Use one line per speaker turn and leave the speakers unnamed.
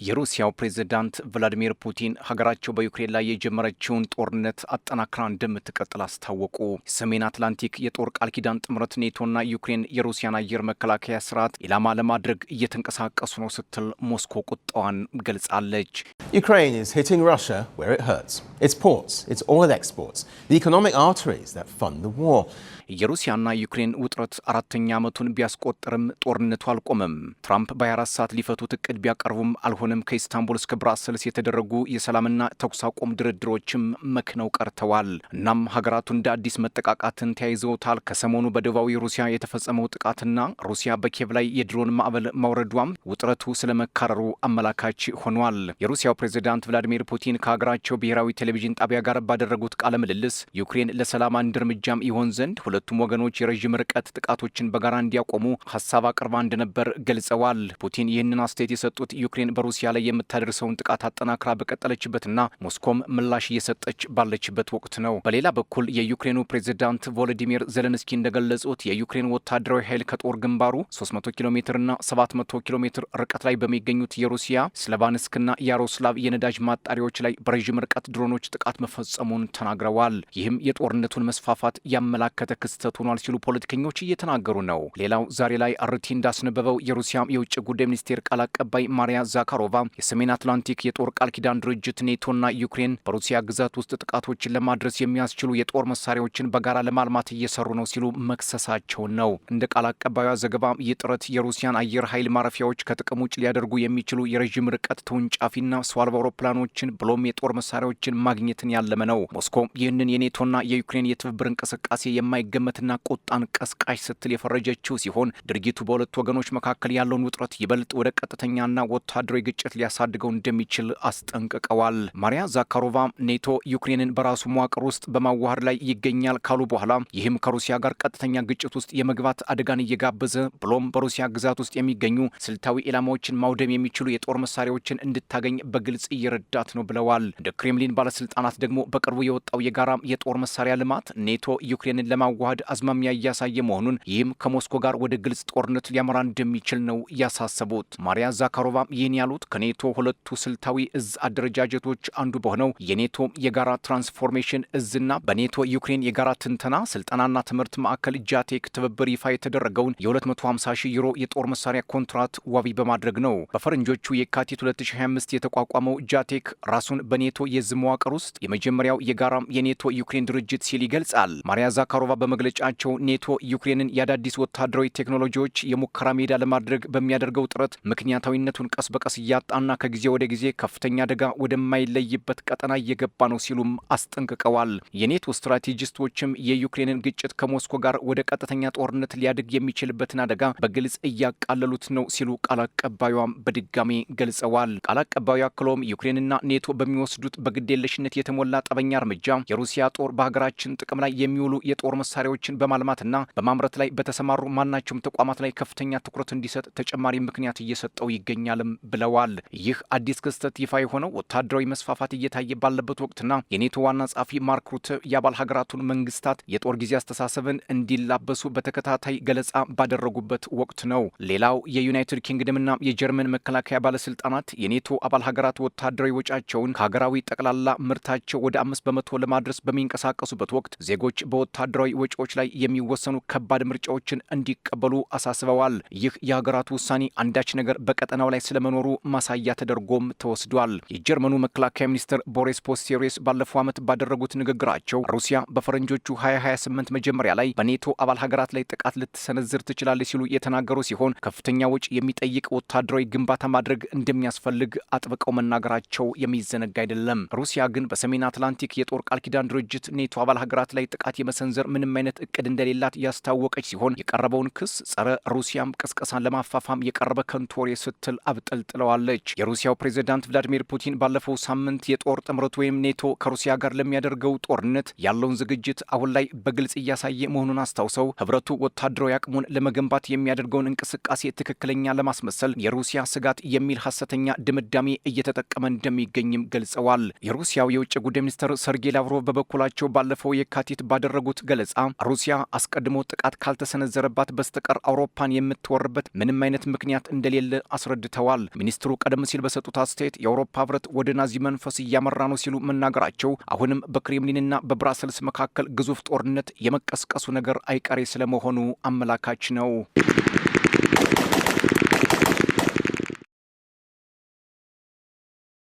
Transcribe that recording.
የሩሲያው ፕሬዝዳንት ቭላዲሚር ፑቲን ሀገራቸው በዩክሬን ላይ የጀመረችውን ጦርነት አጠናክራ እንደምትቀጥል አስታወቁ። የሰሜን አትላንቲክ የጦር ቃል ኪዳን ጥምረት ኔቶና ዩክሬን የሩሲያን አየር መከላከያ ስርዓት ኢላማ ለማድረግ እየተንቀሳቀሱ ነው ስትል ሞስኮ ቁጣዋን ገልጻለች።
Ukraine is hitting Russia where it hurts. Its ports, its oil exports, the economic arteries that fund the war.
የሩሲያና ዩክሬን ውጥረት አራተኛ ዓመቱን ቢያስቆጥርም ጦርነቱ አልቆመም። ትራምፕ በ24 ሰዓት ሊፈቱት እቅድ ቢያቀርቡም አልሆነም። ከኢስታንቡል እስከ ብራሰልስ የተደረጉ የሰላምና ተኩስ አቁም ድርድሮችም መክነው ቀርተዋል። እናም ሀገራቱ እንደ አዲስ መጠቃቃትን ተያይዘውታል። ከሰሞኑ በደቡባዊ ሩሲያ የተፈጸመው ጥቃትና ሩሲያ በኪየቭ ላይ የድሮን ማዕበል ማውረዷም ውጥረቱ ስለመካረሩ አመላካች ሆኗል። የሩሲያው ፕሬዝዳንት ቭላዲሚር ፑቲን ከሀገራቸው ብሔራዊ ቴሌቪዥን ጣቢያ ጋር ባደረጉት ቃለ ምልልስ ዩክሬን ለሰላም አንድ እርምጃም ይሆን ዘንድ ሁለቱም ወገኖች የረዥም ርቀት ጥቃቶችን በጋራ እንዲያቆሙ ሀሳብ አቅርባ እንደነበር ገልጸዋል። ፑቲን ይህንን አስተያየት የሰጡት ዩክሬን በሩሲያ ላይ የምታደርሰውን ጥቃት አጠናክራ በቀጠለችበትና ሞስኮም ምላሽ እየሰጠች ባለችበት ወቅት ነው። በሌላ በኩል የዩክሬኑ ፕሬዝዳንት ቮሎዲሚር ዜሌንስኪ እንደገለጹት የዩክሬን ወታደራዊ ኃይል ከጦር ግንባሩ 300 ኪሎ ሜትርና 700 ኪሎ ሜትር ርቀት ላይ በሚገኙት የሩሲያ ስላቫንስክና ያሮስላቭ የነዳጅ ማጣሪያዎች ላይ በረዥም ርቀት ድሮኖች ጥቃት መፈጸሙን ተናግረዋል። ይህም የጦርነቱን መስፋፋት ያመላከተ ክስተት ሆኗል ሲሉ ፖለቲከኞች እየተናገሩ ነው። ሌላው ዛሬ ላይ አርቲ እንዳስነበበው የሩሲያ የውጭ ጉዳይ ሚኒስቴር ቃል አቀባይ ማሪያ ዛካሮቫ የሰሜን አትላንቲክ የጦር ቃል ኪዳን ድርጅት ኔቶና ዩክሬን በሩሲያ ግዛት ውስጥ ጥቃቶችን ለማድረስ የሚያስችሉ የጦር መሳሪያዎችን በጋራ ለማልማት እየሰሩ ነው ሲሉ መክሰሳቸውን ነው። እንደ ቃል አቀባዩ ዘገባ ይህ ጥረት የሩሲያን አየር ኃይል ማረፊያዎች ከጥቅም ውጭ ሊያደርጉ የሚችሉ የረዥም ርቀት ተወንጫፊና ሰው አልባ አውሮፕላኖችን ብሎም የጦር መሳሪያዎችን ማግኘትን ያለመ ነው። ሞስኮ ይህንን የኔቶና የዩክሬን የትብብር እንቅስቃሴ ገመትና ቁጣን ቀስቃሽ ስትል የፈረጀችው ሲሆን ድርጊቱ በሁለቱ ወገኖች መካከል ያለውን ውጥረት ይበልጥ ወደ ቀጥተኛና ወታደራዊ ግጭት ሊያሳድገው እንደሚችል አስጠንቅቀዋል። ማሪያ ዛካሮቫ ኔቶ ዩክሬንን በራሱ መዋቅር ውስጥ በማዋሃድ ላይ ይገኛል ካሉ በኋላ ይህም ከሩሲያ ጋር ቀጥተኛ ግጭት ውስጥ የመግባት አደጋን እየጋበዘ ብሎም በሩሲያ ግዛት ውስጥ የሚገኙ ስልታዊ ኢላማዎችን ማውደም የሚችሉ የጦር መሳሪያዎችን እንድታገኝ በግልጽ እየረዳት ነው ብለዋል። እንደ ክሬምሊን ባለስልጣናት ደግሞ በቅርቡ የወጣው የጋራ የጦር መሳሪያ ልማት ኔቶ ዩክሬንን ለማዋሃድ አዝማሚያ እያሳየ መሆኑን ይህም ከሞስኮ ጋር ወደ ግልጽ ጦርነት ሊያመራ እንደሚችል ነው ያሳሰቡት። ማሪያ ዛካሮቫ ይህን ያሉት ከኔቶ ሁለቱ ስልታዊ እዝ አደረጃጀቶች አንዱ በሆነው የኔቶ የጋራ ትራንስፎርሜሽን እዝና በኔቶ ዩክሬን የጋራ ትንተና ስልጠናና ትምህርት ማዕከል ጃቴክ ትብብር ይፋ የተደረገውን የ250 ሺህ ዩሮ የጦር መሳሪያ ኮንትራት ዋቢ በማድረግ ነው። በፈረንጆቹ የካቲት 2025 የተቋቋመው ጃቴክ ራሱን በኔቶ የዝ መዋቅር ውስጥ የመጀመሪያው የጋራ የኔቶ ዩክሬን ድርጅት ሲል ይገልጻል። ማሪያ ዛካሮቫ በመግለጫቸው ኔቶ ዩክሬንን የአዳዲስ ወታደራዊ ቴክኖሎጂዎች የሙከራ ሜዳ ለማድረግ በሚያደርገው ጥረት ምክንያታዊነቱን ቀስ በቀስ እያጣና ከጊዜ ወደ ጊዜ ከፍተኛ አደጋ ወደማይለይበት ቀጠና እየገባ ነው ሲሉም አስጠንቅቀዋል። የኔቶ ስትራቴጂስቶችም የዩክሬንን ግጭት ከሞስኮ ጋር ወደ ቀጥተኛ ጦርነት ሊያድግ የሚችልበትን አደጋ በግልጽ እያቃለሉት ነው ሲሉ ቃል አቀባዩም በድጋሚ ገልጸዋል። ቃል አቀባዩ አክለውም ዩክሬንና ኔቶ በሚወስዱት በግዴለሽነት የተሞላ ጠበኛ እርምጃ የሩሲያ ጦር በሀገራችን ጥቅም ላይ የሚውሉ የጦር መሳሪያዎችን በማልማትና በማምረት ላይ በተሰማሩ ማናቸውም ተቋማት ላይ ከፍተኛ ትኩረት እንዲሰጥ ተጨማሪ ምክንያት እየሰጠው ይገኛልም ብለዋል። ይህ አዲስ ክስተት ይፋ የሆነው ወታደራዊ መስፋፋት እየታየ ባለበት ወቅትና የኔቶ ዋና ጸሐፊ ማርክ ሩተ የአባል ሀገራቱን መንግስታት የጦር ጊዜ አስተሳሰብን እንዲላበሱ በተከታታይ ገለጻ ባደረጉበት ወቅት ነው። ሌላው የዩናይትድ ኪንግደምና የጀርመን መከላከያ ባለስልጣናት የኔቶ አባል ሀገራት ወታደራዊ ወጫቸውን ከሀገራዊ ጠቅላላ ምርታቸው ወደ 5% ለማድረስ በሚንቀሳቀሱበት ወቅት ዜጎች በወታደራዊ ወጪዎች ላይ የሚወሰኑ ከባድ ምርጫዎችን እንዲቀበሉ አሳስበዋል። ይህ የሀገራቱ ውሳኔ አንዳች ነገር በቀጠናው ላይ ስለመኖሩ ማሳያ ተደርጎም ተወስዷል። የጀርመኑ መከላከያ ሚኒስትር ቦሪስ ፒስቶሪየስ ባለፈው ዓመት ባደረጉት ንግግራቸው ሩሲያ በፈረንጆቹ 2028 መጀመሪያ ላይ በኔቶ አባል ሀገራት ላይ ጥቃት ልትሰነዝር ትችላለች ሲሉ የተናገሩ ሲሆን ከፍተኛ ወጪ የሚጠይቅ ወታደራዊ ግንባታ ማድረግ እንደሚያስፈልግ አጥብቀው መናገራቸው የሚዘነጋ አይደለም። ሩሲያ ግን በሰሜን አትላንቲክ የጦር ቃል ኪዳን ድርጅት ኔቶ አባል ሀገራት ላይ ጥቃት የመሰንዘር ምንም አይነት እቅድ እንደሌላት ያስታወቀች ሲሆን የቀረበውን ክስ ጸረ ሩሲያም ቅስቀሳን ለማፋፋም የቀረበ ከንቱ ወሬ ስትል አብጠልጥለዋለች። የሩሲያው ፕሬዝዳንት ቭላዲሚር ፑቲን ባለፈው ሳምንት የጦር ጥምረት ወይም ኔቶ ከሩሲያ ጋር ለሚያደርገው ጦርነት ያለውን ዝግጅት አሁን ላይ በግልጽ እያሳየ መሆኑን አስታውሰው ህብረቱ ወታደራዊ አቅሙን ለመገንባት የሚያደርገውን እንቅስቃሴ ትክክለኛ ለማስመሰል የሩሲያ ስጋት የሚል ሐሰተኛ ድምዳሜ እየተጠቀመ እንደሚገኝም ገልጸዋል። የሩሲያው የውጭ ጉዳይ ሚኒስትር ሰርጌይ ላቭሮቭ በበኩላቸው ባለፈው የካቲት ባደረጉት ገለጻ ሩሲያ አስቀድሞ ጥቃት ካልተሰነዘረባት በስተቀር አውሮፓን የምትወርበት ምንም አይነት ምክንያት እንደሌለ አስረድተዋል። ሚኒስትሩ ቀደም ሲል በሰጡት አስተያየት የአውሮፓ ህብረት ወደ ናዚ መንፈስ እያመራ ነው ሲሉ መናገራቸው አሁንም በክሬምሊንና በብራሰልስ መካከል ግዙፍ ጦርነት የመቀስቀሱ ነገር አይቀሬ ስለመሆኑ አመላካች ነው።